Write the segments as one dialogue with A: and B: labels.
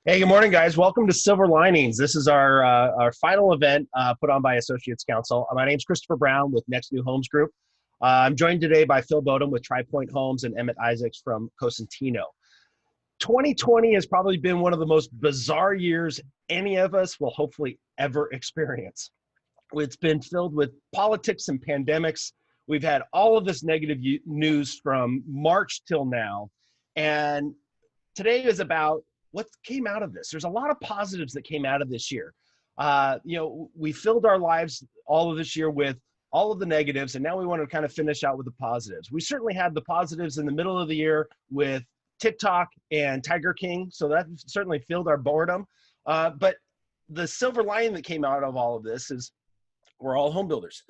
A: Hey, good morning, guys. Welcome to Silver Linings. This is our final event put on by Associates Council. My name is Christopher Brown with Next New Homes Group. I'm joined today by Phil Bodum with Tri Point Homes and Emmett Isaacs from Cosentino. 2020 has probably been one of the most bizarre years any of us will hopefully ever experience. It's been filled with politics and pandemics. We've had all of this negative news from March till now. And today is about what came out of this. There's a lot of positives that came out of this year. We filled our lives all of this year with all of the negatives, and now we want to kind of finish out with the positives. We certainly had the positives in the middle of the year with TikTok and Tiger King, so that certainly filled our boredom. But the silver lining that came out of all of this is we're all home builders.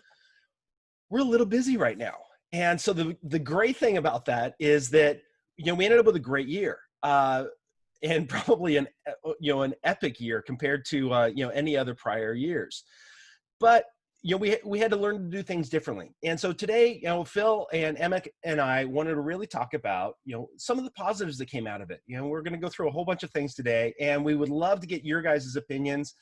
A: We're a little busy right now. And so the great thing about that is that, we ended up with a great year. And probably an epic year compared to any other prior years. But we had to learn to do things differently. And so today, Phil and Emmett and I wanted to really talk about some of the positives that came out of it. We're going to go through a whole bunch of things today, and we would love to get your guys' opinions.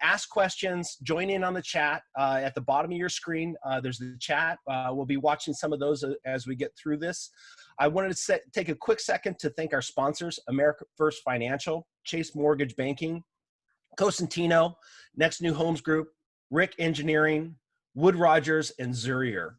A: Ask questions, join in on the chat at the bottom of your screen. There's the chat. We'll be watching some of those as we get through this. I wanted to take a quick second to thank our sponsors: America First Financial, Chase Mortgage Banking, Cosentino, Next New Homes Group, Rick Engineering, Wood Rogers, and Zurier.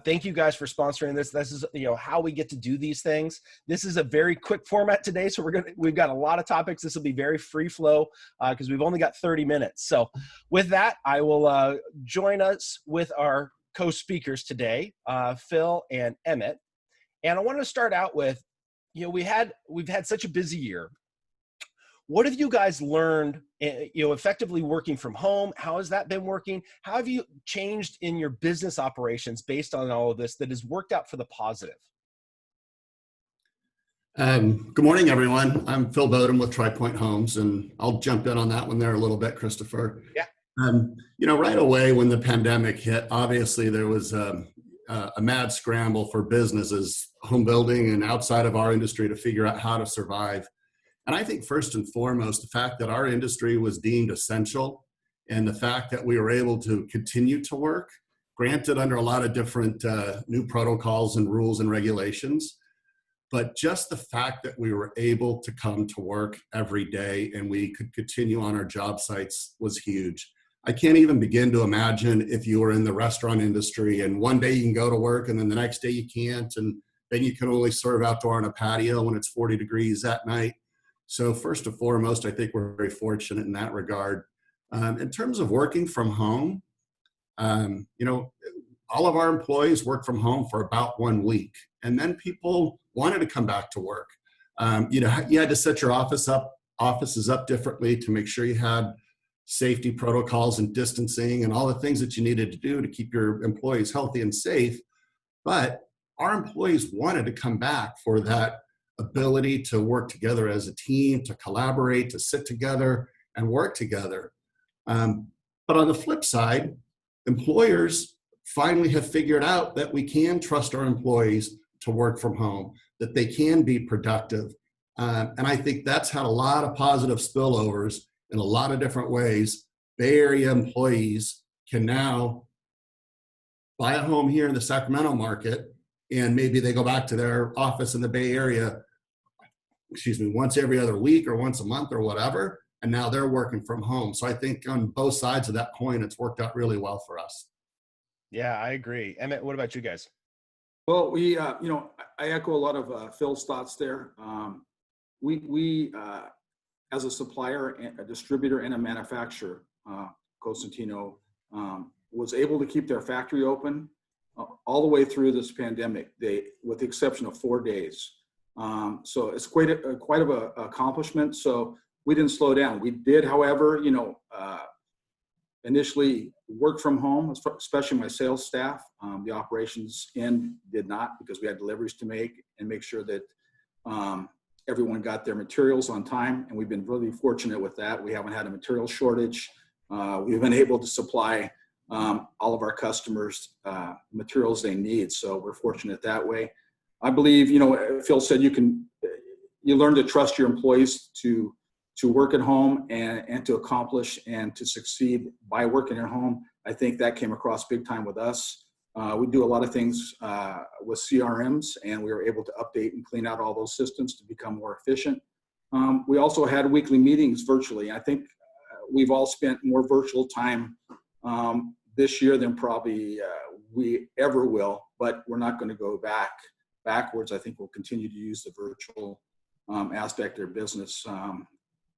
A: Thank you guys for sponsoring this. This is how we get to do these things. This is a very quick format today, so we've got a lot of topics. This will be very free flow because we've only got 30 minutes. So with that, I will join us with our co-speakers today, Phil and Emmett. And I want to start out with, we've had such a busy year. What have you guys learned, effectively working from home? How has that been working? How have you changed in your business operations based on all of this that has worked out for the positive?
B: Good morning, everyone. I'm Phil Bodum with Tri Point Homes, and I'll jump in on that one there a little bit, Christopher.
A: Yeah.
B: Right away when the pandemic hit, obviously there was a mad scramble for businesses, home building and outside of our industry, to figure out how to survive. And I think first and foremost, the fact that our industry was deemed essential and the fact that we were able to continue to work, granted under a lot of different new protocols and rules and regulations, but just the fact that we were able to come to work every day and we could continue on our job sites was huge. I can't even begin to imagine if you were in the restaurant industry and one day you can go to work and then the next day you can't, and then you can only serve outdoor on a patio when it's 40 degrees at night. So first and foremost, I think we're very fortunate in that regard. In terms of working from home, all of our employees work from home for about 1 week, and then people wanted to come back to work. You had to set your offices up differently to make sure you had safety protocols and distancing and all the things that you needed to do to keep your employees healthy and safe. But our employees wanted to come back for that ability to work together as a team, to collaborate, to sit together and work together. But on the flip side, employers finally have figured out that we can trust our employees to work from home, that they can be productive. And I think that's had a lot of positive spillovers in a lot of different ways. Bay Area employees can now buy a home here in the Sacramento market, and maybe they go back to their office in the Bay Area, once every other week or once a month or whatever, and now they're working from home. So I think on both sides of that coin, it's worked out really well for us.
A: Yeah, I agree. Emmett, what about you guys?
C: Well, I echo a lot of Phil's thoughts there. We as a supplier, a distributor, and a manufacturer, Cosentino was able to keep their factory open all the way through this pandemic, with the exception of 4 days. So it's quite of an accomplishment. So we didn't slow down. We did, however, initially work from home, especially my sales staff. The operations end did not, because we had deliveries to make and make sure that everyone got their materials on time. And we've been really fortunate with that. We haven't had a material shortage. We've been able to supply all of our customers materials they need. So we're fortunate that way. I believe, Phil said you learn to trust your employees to to work at home and to accomplish and to succeed by working at home. I think that came across big time with us. We do a lot of things with CRMs, and we were able to update and clean out all those systems to become more efficient. We also had weekly meetings virtually. I think we've all spent more virtual time this year than probably we ever will, but we're not going to go backwards. I think we'll continue to use the virtual aspect of their business.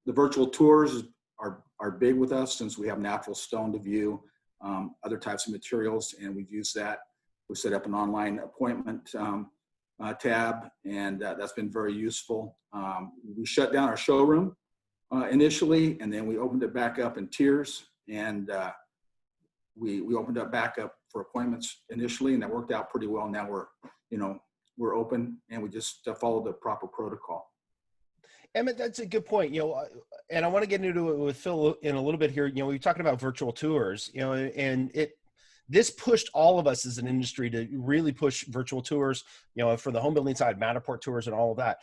C: The virtual tours are big with us since we have natural stone to view, other types of materials, and we've used that. We set up an online appointment tab, and that's been very useful. We shut down our showroom initially, and then we opened it back up in tiers, and we opened up back up for appointments initially, and that worked out pretty well. Now we're open, and we just follow the proper protocol.
A: Emmett, that's a good point. And I want to get into it with Phil in a little bit here. We were talking about virtual tours, and this pushed all of us as an industry to really push virtual tours, for the home building side, Matterport tours and all of that.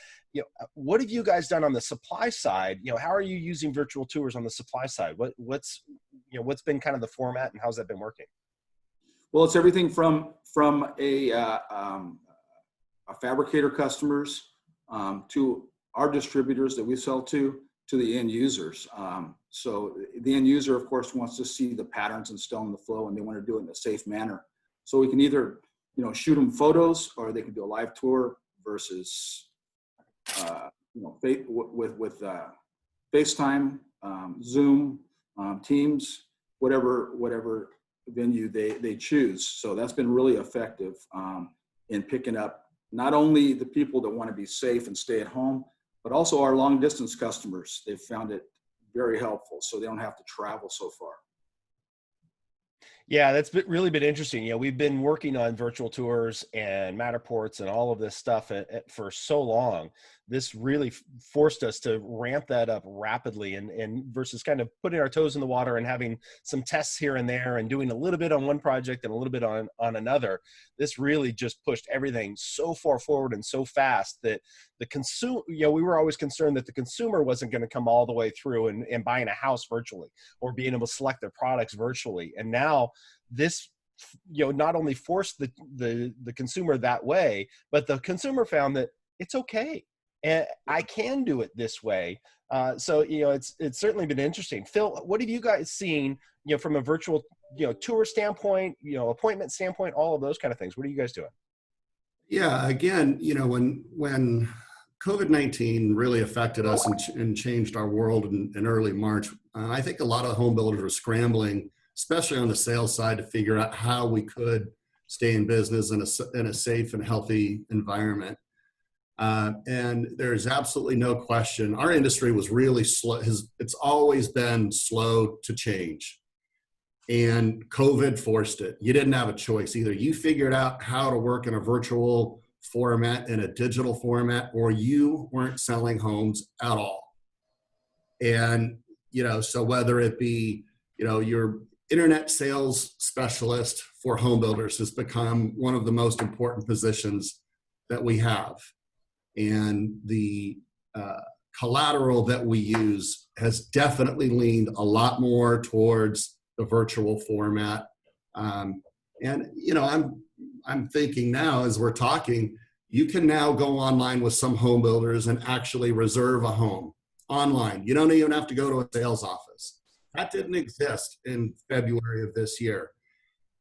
A: What have you guys done on the supply side? How are you using virtual tours on the supply side? What's been kind of the format, and how's that been working?
C: Well, it's everything from a fabricator customers to our distributors that we sell to the end users. So the end user, of course, wants to see the patterns and stone, the flow, and they want to do it in a safe manner. So we can either, shoot them photos, or they can do a live tour versus, with FaceTime, Zoom, Teams, whatever venue they choose. So that's been really effective in picking up not only the people that want to be safe and stay at home, but also our long distance customers. They've found it very helpful, so they don't have to travel so far.
A: Yeah, that's really been interesting. We've been working on virtual tours and Matterports and all of this stuff for so long. This really forced us to ramp that up rapidly, and versus kind of putting our toes in the water and having some tests here and there and doing a little bit on one project and a little bit on another. This really just pushed everything so far forward and so fast that the consumer, we were always concerned that the consumer wasn't going to come all the way through and buying a house virtually or being able to select their products virtually. And now this, not only forced the consumer that way, but the consumer found that it's okay. And I can do it this way. So, it's certainly been interesting. Phil, what have you guys seen, from a virtual, tour standpoint, appointment standpoint, all of those kind of things? What are you guys doing?
B: Yeah, again, when COVID-19 really affected us and changed our world in early March, I think a lot of home builders were scrambling, especially on the sales side, to figure out how we could stay in business in a safe and healthy environment. And there's absolutely no question. Our industry was really slow. It's always been slow to change. And COVID forced it. You didn't have a choice. Either you figured out how to work in a virtual format, in a digital format, or you weren't selling homes at all. And, so whether it be, your internet sales specialist for home builders has become one of the most important positions that we have. And the collateral that we use has definitely leaned a lot more towards the virtual format. And, I'm thinking now as we're talking, you can now go online with some home builders and actually reserve a home online. You don't even have to go to a sales office. That didn't exist in February of this year.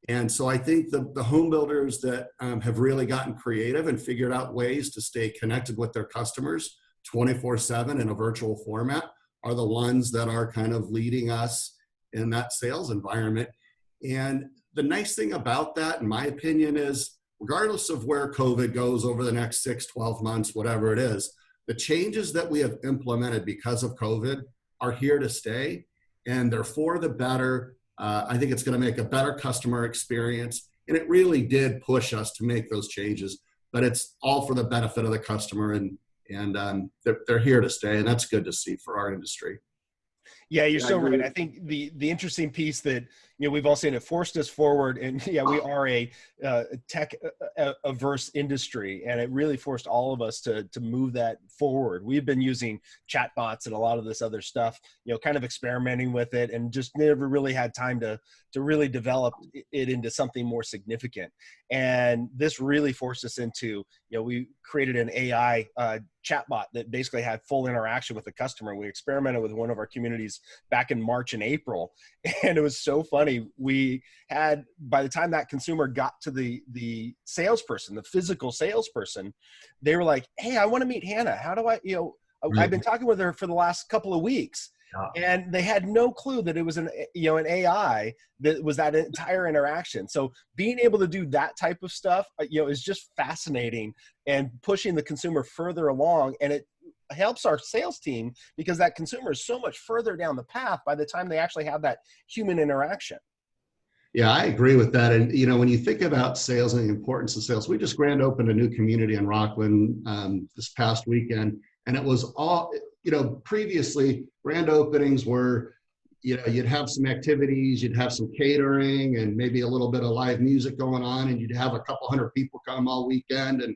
B: And so I think the home builders that have really gotten creative and figured out ways to stay connected with their customers 24/7 in a virtual format are the ones that are kind of leading us in that sales environment. And the nice thing about that, in my opinion, is regardless of where COVID goes over the next 6, 12 months, whatever it is, the changes that we have implemented because of COVID are here to stay, and they're for the better. I think it's going to make a better customer experience. And it really did push us to make those changes, but it's all for the benefit of the customer, and they're here to stay. And that's good to see for our industry.
A: Yeah, you're
C: Yeah, I
A: so right.
C: agree.
A: I think the interesting piece that we've all seen, it forced us forward, and yeah, we are a tech averse industry, and it really forced all of us to move that forward. We've been using chatbots and a lot of this other stuff, kind of experimenting with it, and just never really had time to really develop it into something more significant. And this really forced us into, we created an AI chatbot that basically had full interaction with the customer. We experimented with one of our communities back in March and April, and it was so funny. We had, by the time that consumer got to the salesperson, the physical salesperson, they were like, "Hey, I want to meet Hannah. How do I, I've
B: Right.
A: been talking with her for the last couple of weeks."
B: Yeah.
A: And they had no clue that it was an AI that was that entire interaction. So being able to do that type of stuff, is just fascinating and pushing the consumer further along. And it helps our sales team because that consumer is so much further down the path by the time they actually have that human interaction.
B: Yeah, I agree with that. And when you think about sales and the importance of sales, we just grand opened a new community in Rockland this past weekend, and it was all, previously grand openings were, you'd have some activities, you'd have some catering, and maybe a little bit of live music going on, and you'd have a couple hundred people come all weekend, and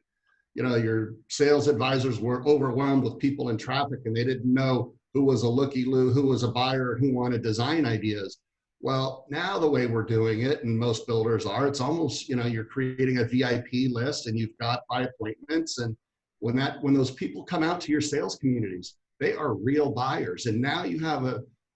B: your sales advisors were overwhelmed with people in traffic, and they didn't know who was a looky-loo, who was a buyer, who wanted design ideas. Well, now the way we're doing it, and most builders are, it's almost, you're creating a VIP list and you've got by appointments. And when those people come out to your sales communities, they are real buyers. And now you have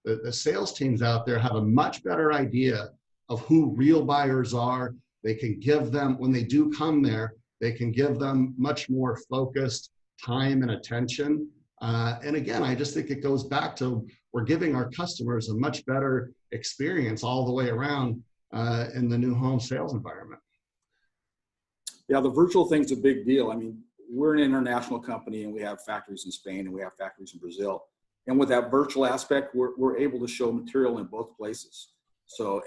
B: the sales teams out there have a much better idea of who real buyers are. They can give them, when they do come there, they can give them much more focused time and attention. And again, I just think it goes back to, we're giving our customers a much better experience all the way around in the new home sales environment.
C: Yeah, the virtual thing's a big deal. I mean, we're an international company and we have factories in Spain and we have factories in Brazil. And with that virtual aspect, we're able to show material in both places. So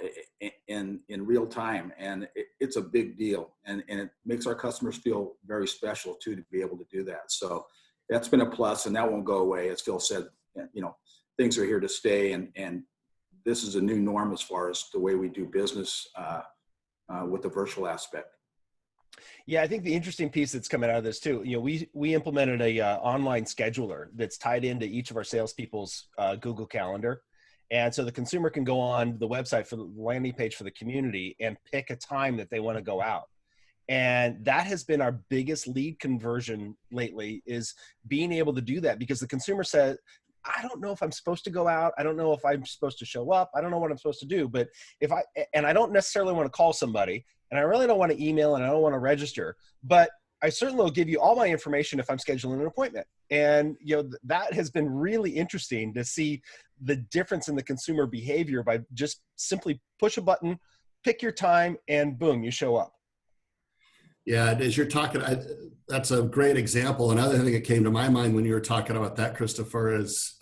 C: in real time, and it's a big deal, and it makes our customers feel very special too, to be able to do that. So that's been a plus, and that won't go away. As Phil said, things are here to stay, and this is a new norm as far as the way we do business with the virtual aspect.
A: Yeah, I think the interesting piece that's coming out of this too, we implemented a online scheduler that's tied into each of our salespeople's Google Calendar. And so the consumer can go on the website for the landing page for the community and pick a time that they want to go out. And that has been our biggest lead conversion lately, is being able to do that, because the consumer said, I don't know if I'm supposed to go out. I don't know if I'm supposed to show up. I don't know what I'm supposed to do. But I don't necessarily want to call somebody, and I really don't want to email, and I don't want to register, but I certainly will give you all my information if I'm scheduling an appointment. And, that has been really interesting to see the difference in the consumer behavior by just simply push a button, pick your time, and boom, you show up.
B: Yeah, as you're talking, that's a great example. Another thing that came to my mind when you were talking about that, Christopher, is,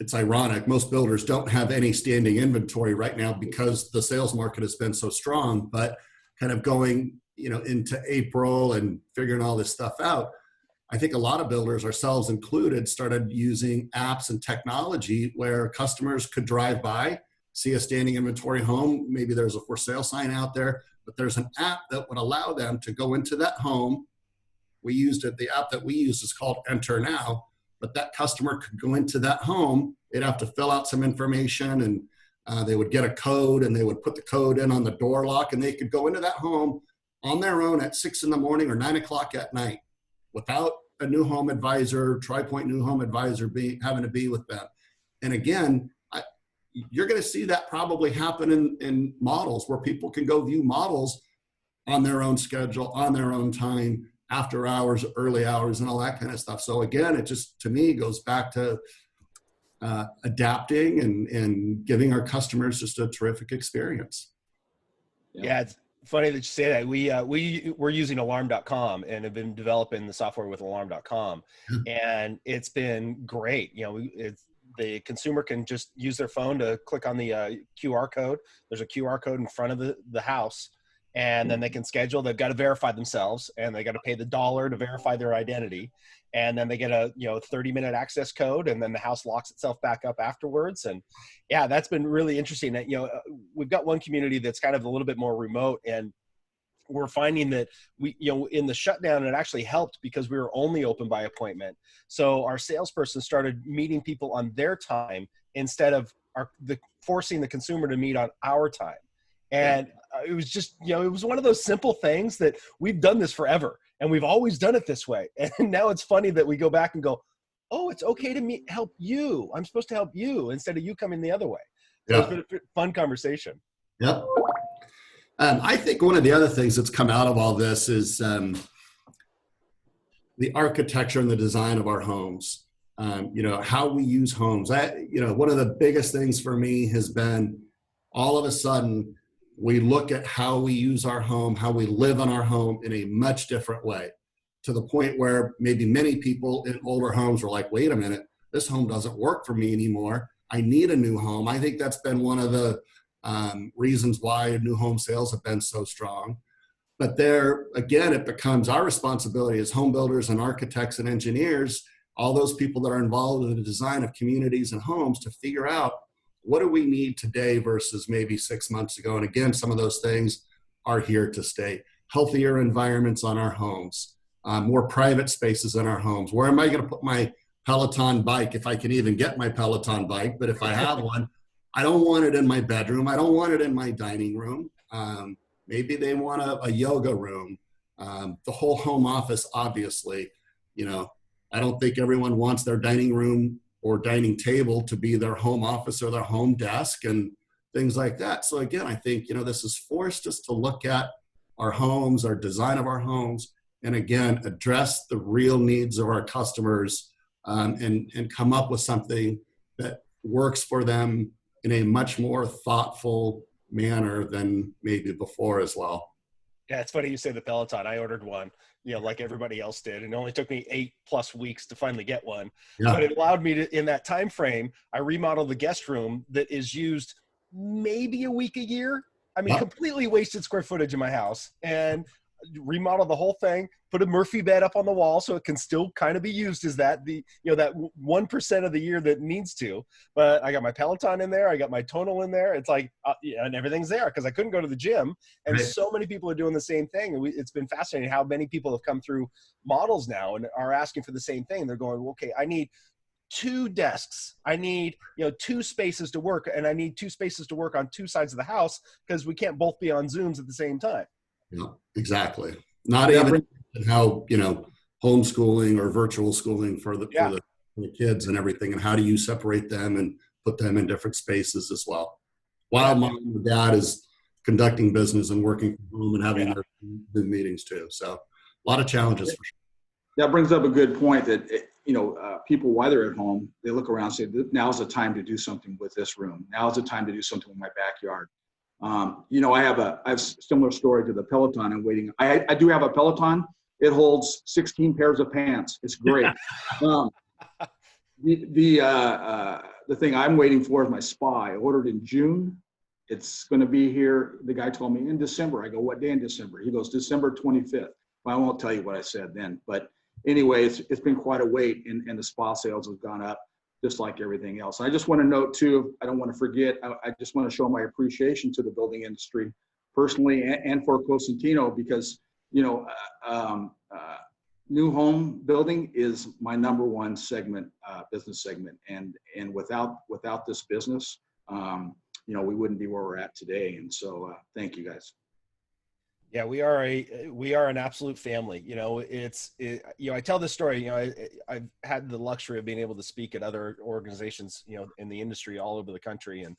B: it's ironic. Most builders don't have any standing inventory right now because the sales market has been so strong, but kind of going, into April and figuring all this stuff out, I think a lot of builders, ourselves included, started using apps and technology where customers could drive by, see a standing inventory home. Maybe there's a for sale sign out there, but there's an app that would allow them to go into that home. We used it. The app that we use is called Enter Now, but that customer could go into that home. They'd have to fill out some information, and they would get a code, and they would put the code in on the door lock, and they could go into that home on their own at 6 in the morning or 9 o'clock at night, without a new home advisor, TriPoint new home advisor having to be with them. And again, you're going to see that probably happen in models where people can go view models on their own schedule, on their own time, after hours, early hours, and all that kind of stuff. So again, it just, to me, goes back to adapting and giving our customers just a terrific experience.
A: Yeah, it's funny that you say that. We're using alarm.com and have been developing the software with alarm.com, and it's been great. The consumer can just use their phone to click on the QR code. There's a QR code in front of the house, and then they can schedule. They've got to verify themselves, and they got to pay the dollar to verify their identity. And then they get a 30-minute access code, and then the house locks itself back up afterwards. And yeah, that's been really interesting. We've got one community that's kind of a little bit more remote, and we're finding that in the shutdown, it actually helped because we were only open by appointment. So our salesperson started meeting people on their time instead of forcing the consumer to meet on our time. And it was just, it was one of those simple things that we've done this forever, and we've always done it this way. And now it's funny that we go back and go, oh, it's okay to help you. I'm supposed to help you instead of you coming the other way. So It's been a fun conversation.
B: Yep. I think one of the other things that's come out of all this is the architecture and the design of our homes. How we use homes. One of the biggest things for me has been all of a sudden we look at how we use our home, how we live in our home in a much different way, to the point where maybe many people in older homes were like, wait a minute, this home doesn't work for me anymore. I need a new home. I think that's been one of the reasons why new home sales have been so strong. But there, again, it becomes our responsibility as home builders and architects and engineers, all those people that are involved in the design of communities and homes, to figure out what do we need today versus maybe 6 months ago. And again, some of those things are here to stay. Healthier environments on our homes, more private spaces in our homes. Where am I going to put my Peloton bike, if I can even get my Peloton bike? But if I have one, I don't want it in my bedroom. I don't want it in my dining room. Maybe they want a yoga room. The whole home office, obviously, I don't think everyone wants their dining room or dining table to be their home office or their home desk and things like that. So again, I think, this has forced us to look at our homes, our design of our homes, and again, address the real needs of our customers, and come up with something that works for them in a much more thoughtful manner than maybe before as well.
A: Yeah, it's funny you say the Peloton. I ordered one, like everybody else did. And it only took me 8+ weeks to finally get one. Yeah. But it allowed me to, in that time frame, I remodeled the guest room that is used maybe a week a year. I mean, completely wasted square footage in my house, and remodel the whole thing, put a Murphy bed up on the wall so it can still kind of be used as that 1% of the year that needs to. But I got my Peloton in there, I got my tonal in there. It's like, and everything's there because I couldn't go to the gym. And so many people are doing the same thing. And it's been fascinating how many people have come through models now and are asking for the same thing. They're going, okay, I need 2 desks. I need, 2 spaces to work, and I need 2 spaces to work on 2 sides of the house because we can't both be on Zooms at the same time.
B: Yeah, exactly. Not even how, homeschooling or virtual schooling for the kids and everything, and how do you separate them and put them in different spaces as well. While mom and dad is conducting business and working from home and having their Zoom meetings too. So a lot of challenges for sure.
C: That brings up a good point that, people, while they're at home, they look around and say, now's the time to do something with this room. Now's the time to do something with my backyard. I have a similar story to the Peloton. I'm waiting. I do have a Peloton. It holds 16 pairs of pants. It's great. The thing I'm waiting for is my spa. I ordered in June. It's going to be here. The guy told me in December. I go, what day in December? He goes, December 25th. Well, I won't tell you what I said then, but anyway, it's been quite a wait, and the spa sales have gone up just like everything else. And I just want to note too, I don't want to forget, I just want to show my appreciation to the building industry personally and for Cosentino, because, new home building is my number one segment, business segment. And without this business, we wouldn't be where we're at today. And so thank you guys.
A: Yeah, we are an absolute family. I tell this story, I've had the luxury of being able to speak at other organizations, in the industry all over the country. And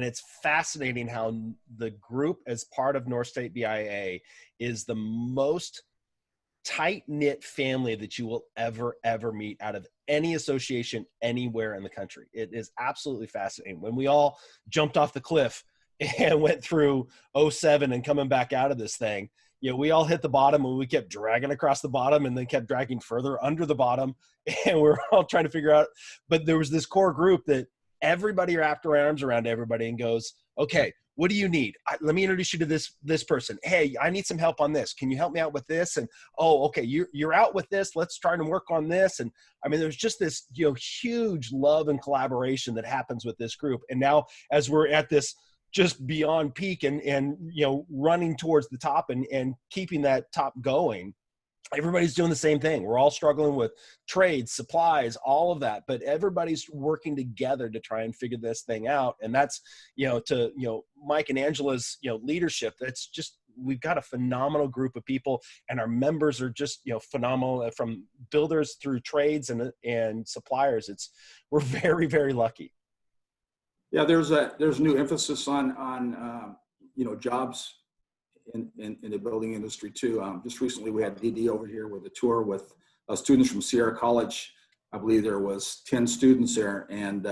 A: it's fascinating how the group as part of North State BIA is the most tight-knit family that you will ever meet out of any association anywhere in the country. It is absolutely fascinating. When we all jumped off the cliff and went through 2007 and coming back out of this thing, we all hit the bottom, and we kept dragging across the bottom and then kept dragging further under the bottom. And we're all trying to figure out, but there was this core group that everybody wrapped their arms around everybody and goes, okay, what do you need? Let me introduce you to this person. Hey, I need some help on this. Can you help me out with this? And, oh, okay, you're out with this. Let's try to work on this. And I mean, there's just this, huge love and collaboration that happens with this group. And now as we're at this just beyond peak and running towards the top and keeping that top going, everybody's doing the same thing. We're all struggling with trades, supplies, all of that, but everybody's working together to try and figure this thing out. And that's, to Mike and Angela's, leadership. That's just, we've got a phenomenal group of people, and our members are just, phenomenal, from builders through trades and suppliers. We're very, very lucky.
C: Yeah, there's new emphasis on jobs in the building industry too. Just recently we had DD over here with a tour with students from Sierra College. I believe there was 10 students there, and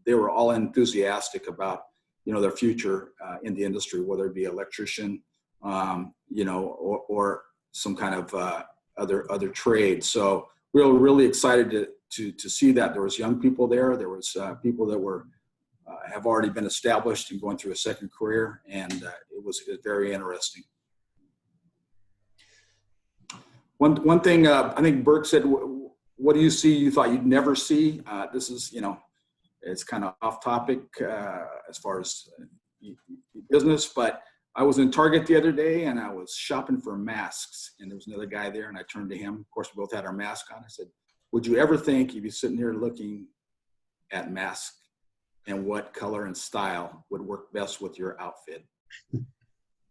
C: they were all enthusiastic about their future in the industry, whether it be electrician, or some kind of other trade. So we were really excited to see that. There was young people there. There was people that were have already been established and going through a second career, and it was very interesting. One thing I think Burke said, what do you see you thought you'd never see? This is, it's kind of off topic as far as business, but I was in Target the other day and I was shopping for masks, and there was another guy there, and I turned to him. Of course, we both had our mask on. I said, would you ever think you'd be sitting here looking at masks and what color and style would work best with your outfit?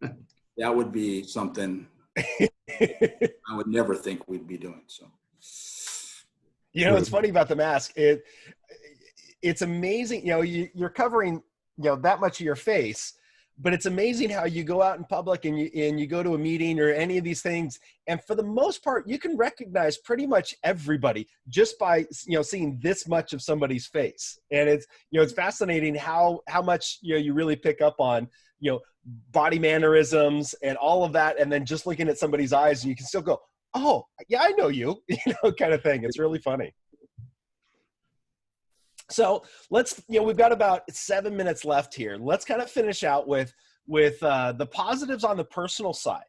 C: That would be something I would never think we'd be doing. So,
A: it's funny about the mask. It's amazing. You're covering, that much of your face, but it's amazing how you go out in public and you go to a meeting or any of these things, and for the most part, you can recognize pretty much everybody just by seeing this much of somebody's face. And it's fascinating how much you really pick up on body mannerisms and all of that, and then just looking at somebody's eyes, and you can still go, oh yeah, I know you, kind of thing. It's really funny. So let's, we've got about 7 minutes left here. Let's kind of finish out with the positives on the personal side.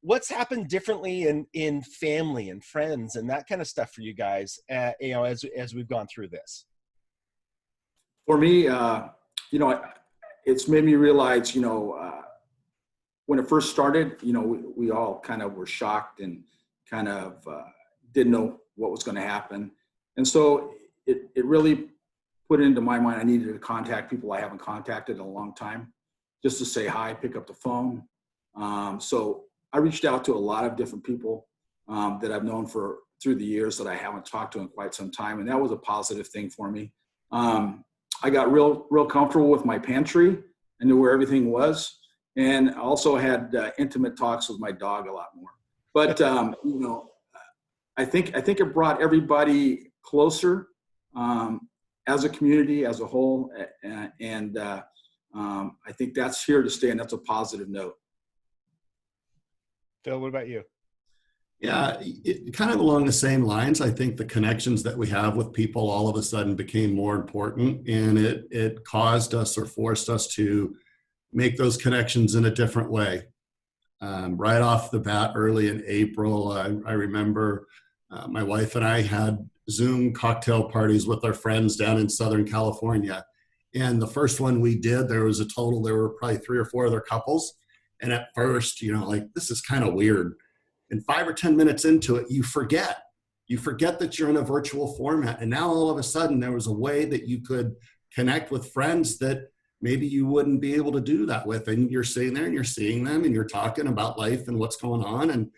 A: What's happened differently in family and friends and that kind of stuff for you guys, as we've gone through this?
C: For me, it's made me realize, when it first started, we all kind of were shocked and kind of didn't know what was going to happen. And so it really put into my mind, I needed to contact people I haven't contacted in a long time, just to say hi, pick up the phone. So I reached out to a lot of different people that I've known through the years that I haven't talked to in quite some time. And that was a positive thing for me. I got real comfortable with my pantry. I knew where everything was. And I also had intimate talks with my dog a lot more. But, I think it brought everybody closer as a community, as a whole. And I think that's here to stay, and that's a positive note.
A: Phil, what about you?
B: Yeah, kind of along the same lines. I think the connections that we have with people all of a sudden became more important, and it caused us or forced us to make those connections in a different way. Right off the bat, early in April, I remember my wife and I had Zoom cocktail parties with our friends down in Southern California. And the first one we did, there were probably 3 or 4 other couples. And at first, this is kind of weird. And 5 or 10 minutes into it, you forget that you're in a virtual format. And now all of a sudden there was a way that you could connect with friends that maybe you wouldn't be able to do that with. And you're sitting there and you're seeing them and you're talking about life and what's going on. And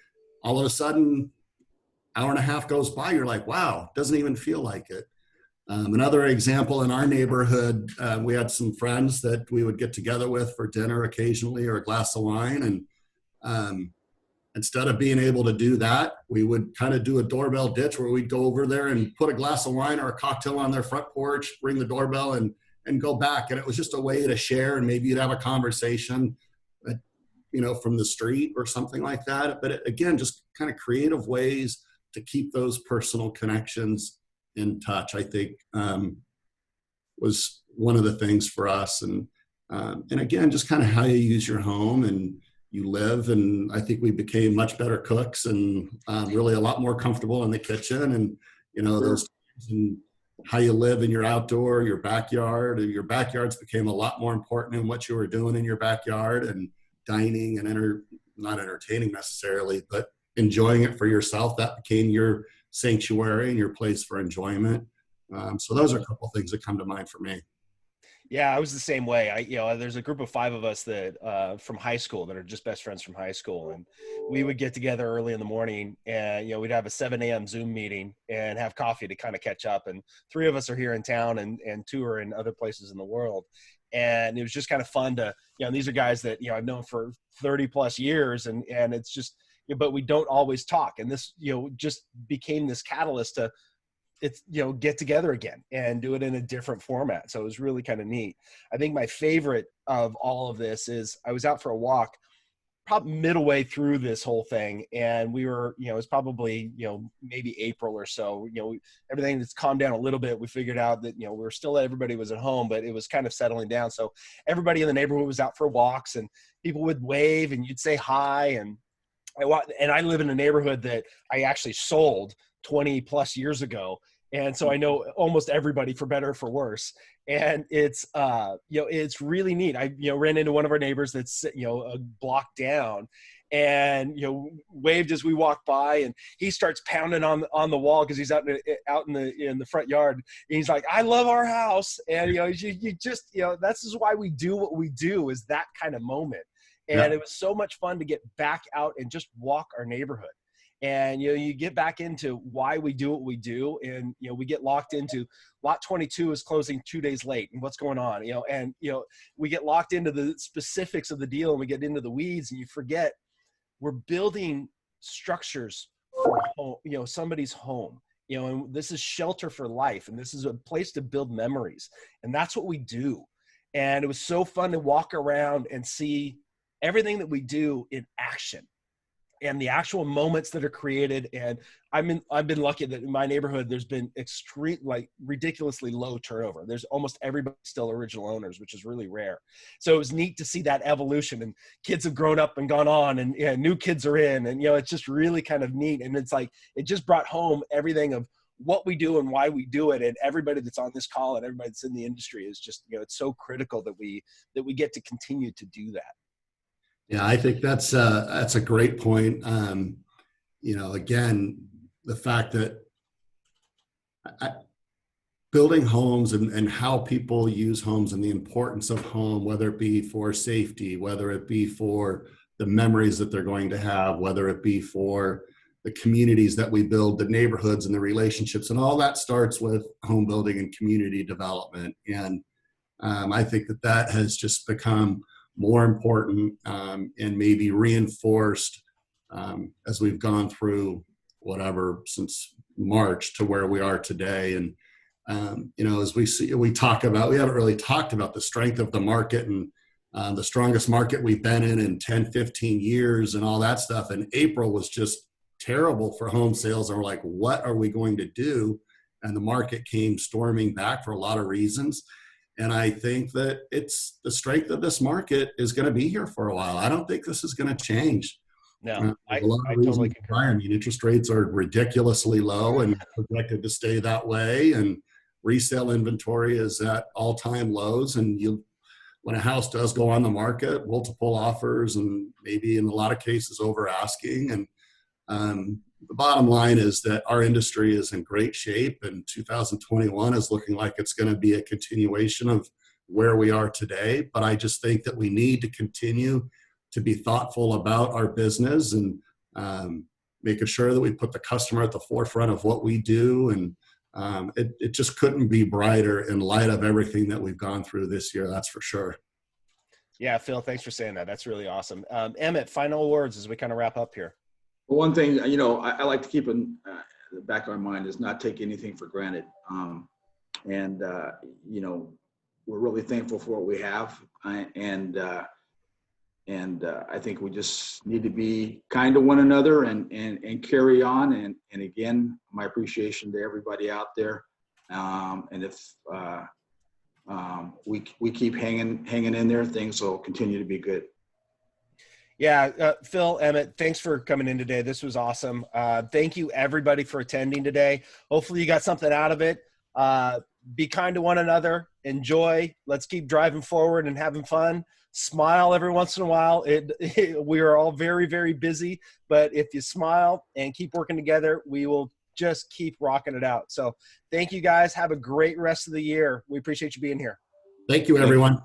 B: all of a sudden, hour and a half goes by, you're like, wow, doesn't even feel like it. Another example, in our neighborhood, we had some friends that we would get together with for dinner occasionally or a glass of wine. And instead of being able to do that, we would kind of do a doorbell ditch where we'd go over there and put a glass of wine or a cocktail on their front porch, ring the doorbell and go back. And it was just a way to share, and maybe you'd have a conversation, from the street or something like that. But again, just kind of creative ways to keep those personal connections in touch, I think, was one of the things for us. And And again, just kind of how you use your home and you live. And I think we became much better cooks and really a lot more comfortable in the kitchen. And, those times and how you live in your outdoor, your backyard, and your backyards became a lot more important in what you were doing in your backyard and dining and not entertaining necessarily, but enjoying it for yourself. That became your sanctuary and your place for enjoyment. So those are a couple of things that come to mind for me.
A: Yeah, I was the same way. There's a group of 5 of us that from high school that are just best friends from high school, and we would get together early in the morning, and we'd have a 7 a.m. Zoom meeting and have coffee to kind of catch up. And 3 of us are here in town, and 2 are in other places in the world. And it was just kind of fun to, these are guys that I've known for 30 plus years, and it's just, but we don't always talk. And this just became this catalyst to get together again and do it in a different format. So it was really kind of neat. I think my favorite of all of this is I was out for a walk probably midway through this whole thing, and we were, it was probably, maybe April or so, everything that's calmed down a little bit. We figured out that, everybody was at home, but it was kind of settling down. So everybody in the neighborhood was out for walks, and people would wave and you'd say hi. And I live in a neighborhood that I actually sold 20 plus years ago. And so I know almost everybody, for better or for worse. And it's, it's really neat. I, ran into one of our neighbors that's, a block down, and, waved as we walked by, and he starts pounding on the wall, cause he's out in the front yard. And he's like, I love our house. And, you just, this is why we do what we do, is that kind of moment. And It was so much fun to get back out and just walk our neighborhood. And, you get back into why we do what we do. And, we get locked into lot 22 is closing 2 days late, and what's going on, and, we get locked into the specifics of the deal, and we get into the weeds, and you forget we're building structures for home, somebody's home, and this is shelter for life. And this is a place to build memories. And that's what we do. And it was so fun to walk around and see everything that we do in action, and the actual moments that are created. And I've been lucky that in my neighborhood, there's been ridiculously low turnover. There's almost everybody still original owners, which is really rare. So it was neat to see that evolution, and kids have grown up and gone on, and new kids are in, and, it's just really kind of neat. And it's like, it just brought home everything of what we do and why we do it. And everybody that's on this call and everybody that's in the industry is just, it's so critical that we get to continue to do that.
B: Yeah, I think that's a great point. Again, the fact that building homes and how people use homes and the importance of home, whether it be for safety, whether it be for the memories that they're going to have, whether it be for the communities that we build, the neighborhoods and the relationships, and all that starts with home building and community development. And I think that has just become more important and maybe reinforced as we've gone through since March to where we are today. And as we talk about, we haven't really talked about the strength of the market and the strongest market we've been in 10, 15 years and all that stuff. And April was just terrible for home sales. And we're like, what are we going to do? And the market came storming back for a lot of reasons. And I think that it's the strength of this market is going to be here for a while. I don't think this is going to change.
A: No,
B: I totally concur. I mean, interest rates are ridiculously low and projected to stay that way. And resale inventory is at all-time lows. And when a house does go on the market, multiple offers and maybe in a lot of cases over asking. And the bottom line is that our industry is in great shape, and 2021 is looking like it's going to be a continuation of where we are today. But I just think that we need to continue to be thoughtful about our business and making sure that we put the customer at the forefront of what we do. And it just couldn't be brighter in light of everything that we've gone through this year. That's for sure.
A: Yeah, Phil, thanks for saying that. That's really awesome. Emmett, final words as we kind of wrap up here.
C: Well, one thing, I like to keep in the back of my mind is not take anything for granted. We're really thankful for what we have. And I think we just need to be kind to one another and carry on. And again, my appreciation to everybody out there. And if we keep hanging in there. Things will continue to be good.
A: Yeah, Phil, Emmett, thanks for coming in today. This was awesome. Thank you, everybody, for attending today. Hopefully you got something out of it. Be kind to one another. Enjoy. Let's keep driving forward and having fun. Smile every once in a while. We are all very, very busy, but if you smile and keep working together, we will just keep rocking it out. So thank you, guys. Have a great rest of the year. We appreciate you being here.
B: Thank you, everyone.